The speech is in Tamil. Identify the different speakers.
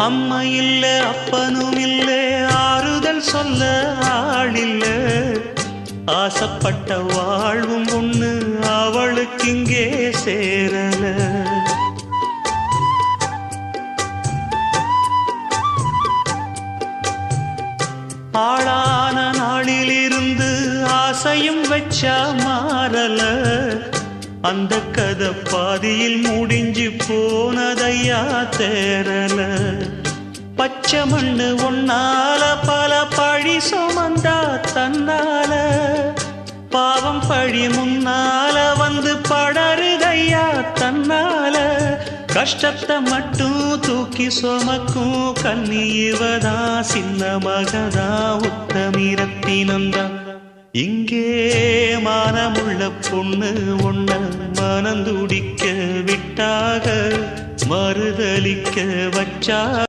Speaker 1: அம்மா இல்ல அப்பனும் இல்ல ஆறுதல் சொல்ல ஆளில்ல ஆசைப்பட்ட வாழ்வும் ஒண்ணு அவளுக்கு இங்கே சேரல ஆளான நாளிலிருந்து ஆசையும் வச்சா மாறல அந்த கதை பாதியில் முடிஞ்சு போனதையா தேரல பச்சை மண்ணு ஒன்னால பல பழி சுமந்தா தன்னால பாவம் பழி முன்னால வந்து படருதையா தன்னால கஷ்டத்தை மட்டும் தூக்கி சுமக்கும் கண்ணி இவதா சின்ன மகதா உத்தமிரத்தினந்தா இங்கே மானமுள்ள பொண்ணு ஒண்ண மனந்துடிக்க விட்டாக மறுதலிக்க வச்சா